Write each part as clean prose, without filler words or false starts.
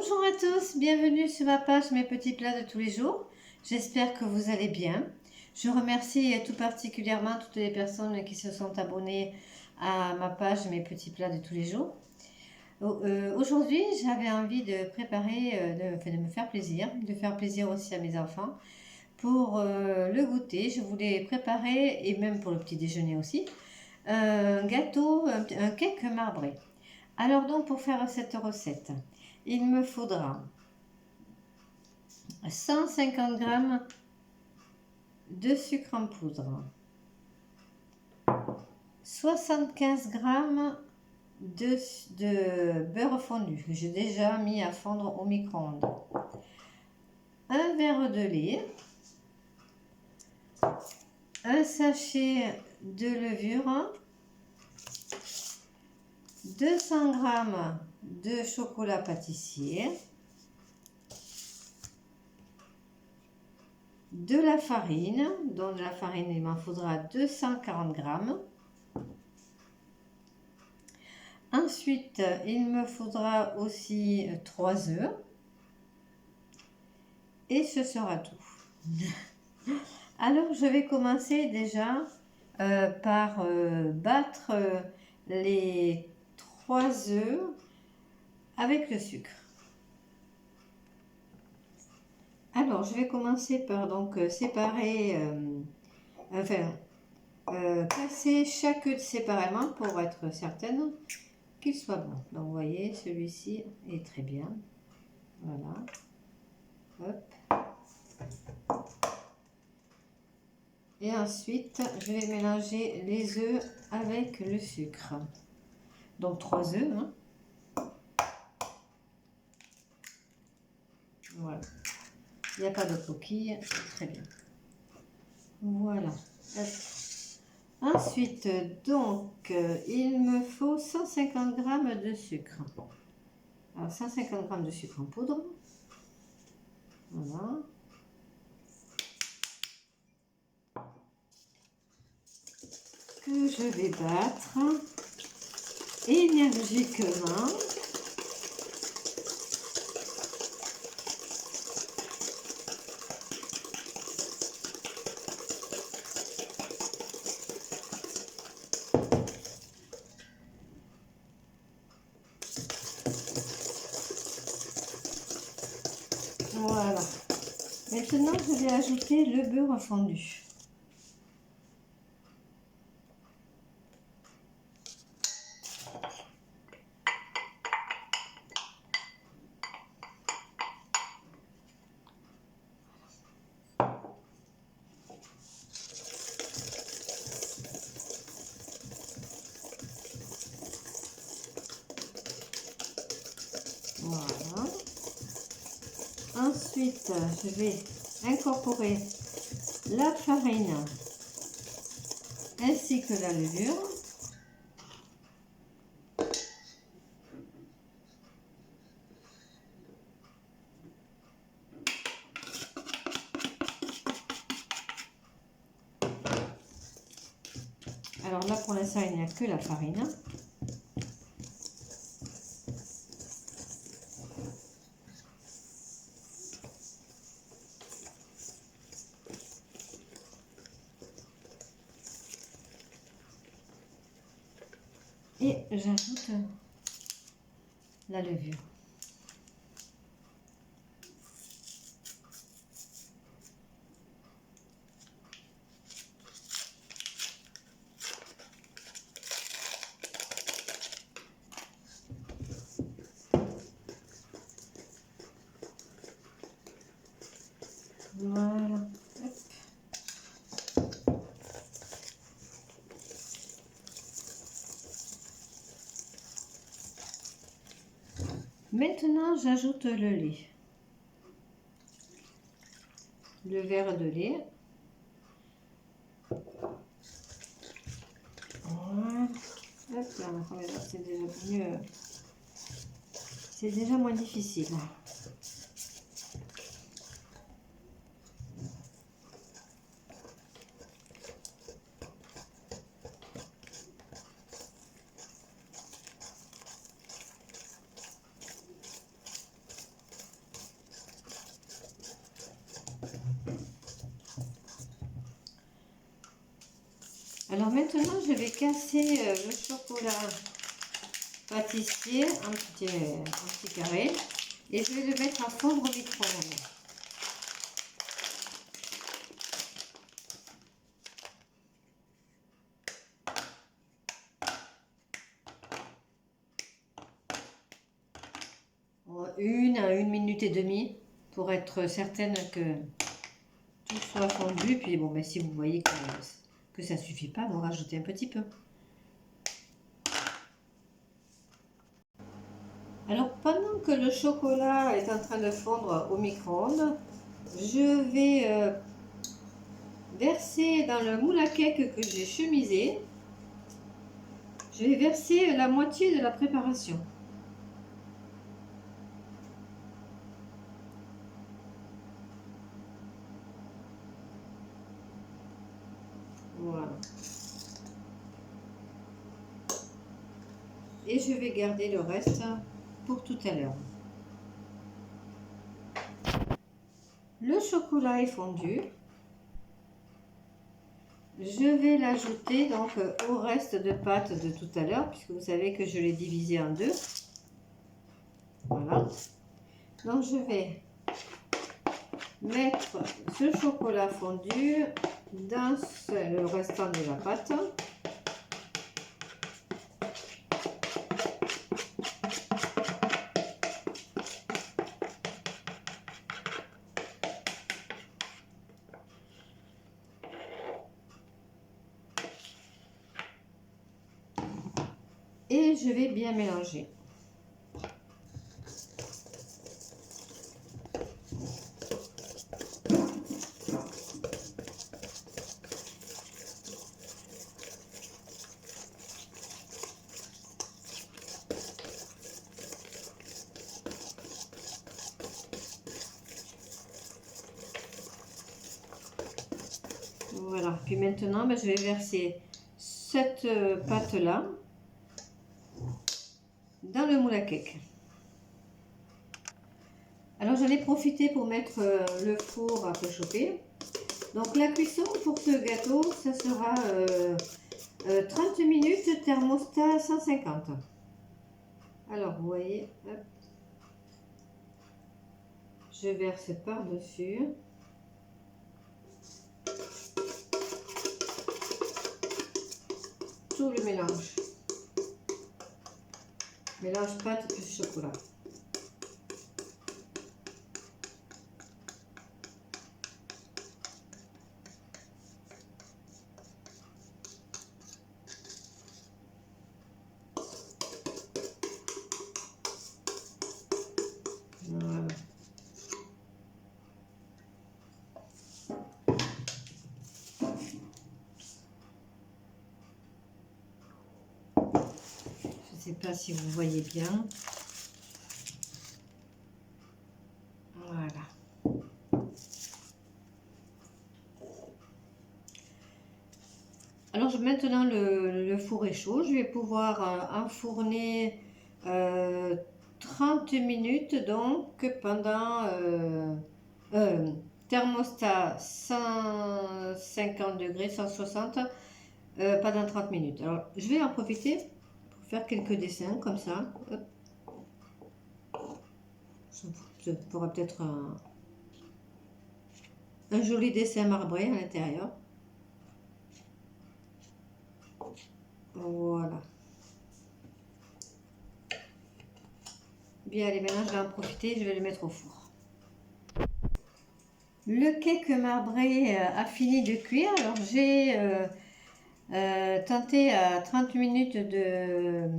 Bonjour à tous, bienvenue sur ma page Mes petits plats de tous les jours. J'espère que vous allez bien. Je remercie tout particulièrement toutes les personnes qui se sont abonnées à ma page Mes petits plats de tous les jours. Aujourd'hui, j'avais envie de préparer, de me faire plaisir aussi à mes enfants. Pour le goûter, je voulais préparer, et même pour le petit déjeuner aussi, un gâteau, un cake marbré. Alors donc pour faire cette recette, il me faudra 150 g de sucre en poudre, 75 g de beurre fondu que j'ai déjà mis à fondre au micro-ondes, un verre de lait, un sachet de levure, 200 g de chocolat pâtissier, de la farine, dont de la farine il m'en faudra 240 g. Ensuite, il me faudra aussi 3 œufs. Et ce sera tout. Alors, je vais commencer déjà par battre les 3 œufs avec le sucre. Alors, je vais commencer par donc séparer, passer chaque œuf séparément pour être certaine qu'il soit bon. Donc, vous voyez, celui-ci est très bien. Voilà. Hop. Et ensuite, je vais mélanger les œufs avec le sucre. Donc 3 œufs. Hein. Voilà. Il n'y a pas de coquille, très bien. Voilà. Hop. Ensuite, donc, il me faut 150 g de sucre. Alors 150 g de sucre en poudre. Voilà. Que je vais battre énergiquement. Voilà. Maintenant, je vais ajouter le beurre fondu. Voilà. Ensuite, je vais incorporer la farine ainsi que la levure. Alors là, pour l'instant, il n'y a que la farine. Et j'ajoute la levure. Voilà. Hop. Maintenant, j'ajoute le lait. Le verre de lait. Voilà. Hop là, c'est déjà mieux. C'est déjà moins difficile. Alors maintenant, je vais casser le chocolat pâtissier en petits carrés et je vais le mettre à fondre au micro-ondes. Une à 1 minute et demie pour être certaine que tout soit fondu. Puis bon, ben, si vous voyez que ça suffit pas, vous rajoutez un petit peu. Alors pendant que le chocolat est en train de fondre au micro-ondes, je vais verser dans le moule à cake que j'ai chemisé, je vais verser la moitié de la préparation. Voilà. Et je vais garder le reste pour tout à l'heure. Le chocolat est fondu. Je vais l'ajouter donc au reste de pâte de tout à l'heure, puisque vous savez que je l'ai divisé en deux. Voilà. Donc je vais mettre ce chocolat fondu dans le restant de la pâte. Et je vais bien mélanger. Voilà, puis maintenant je vais verser cette pâte-là dans le moule à cake. Alors j'en ai profité pour mettre le four à préchauffer. Donc la cuisson pour ce gâteau, ça sera 30 minutes, thermostat 150. Alors vous voyez, hop, je verse par-dessus. Tout le mélange. Mélange pâte plus chocolat. Voilà. Je ne sais pas si vous voyez bien. Voilà. Alors maintenant le four est chaud, je vais pouvoir enfourner 30 minutes donc pendant thermostat 150 degrés, 160 pendant 30 minutes. Alors je vais en profiter pour faire quelques dessins comme ça. Hop. Ça pourra peut-être un joli dessin marbré à l'intérieur. Voilà. Bien, allez, maintenant je vais en profiter, je vais le mettre au four. Le cake marbré a fini de cuire. Alors j'ai tenté à 30 minutes de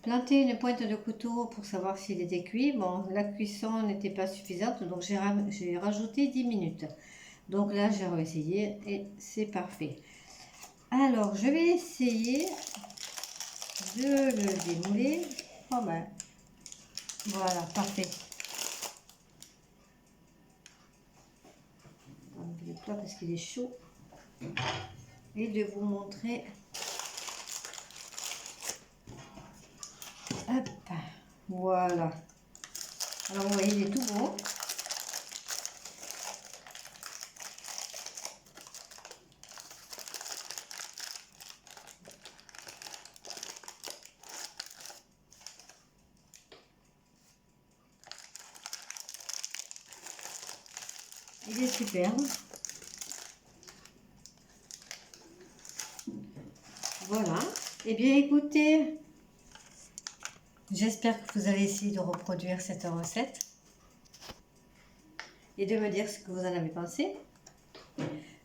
planter une pointe de couteau pour savoir s'il était cuit. Bon, la cuisson n'était pas suffisante, donc j'ai rajouté 10 minutes. Donc là, j'ai réessayé et c'est parfait. Alors, je vais essayer de le démouler. Oh ben, voilà, parfait. Le plat parce qu'il est chaud. Et de vous montrer. Hop, voilà. Alors, vous voyez, il est tout beau. Il est super. Voilà. Eh bien, écoutez, j'espère que vous allez essayer de reproduire cette recette et de me dire ce que vous en avez pensé.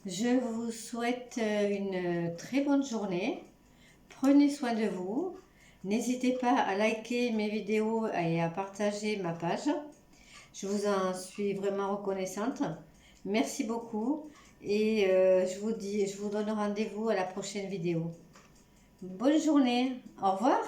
Je vous souhaite une très bonne journée. Prenez soin de vous. N'hésitez pas à liker mes vidéos et à partager ma page. Je vous en suis vraiment reconnaissante. Merci beaucoup et je vous donne rendez-vous à la prochaine vidéo. Bonne journée. Au revoir.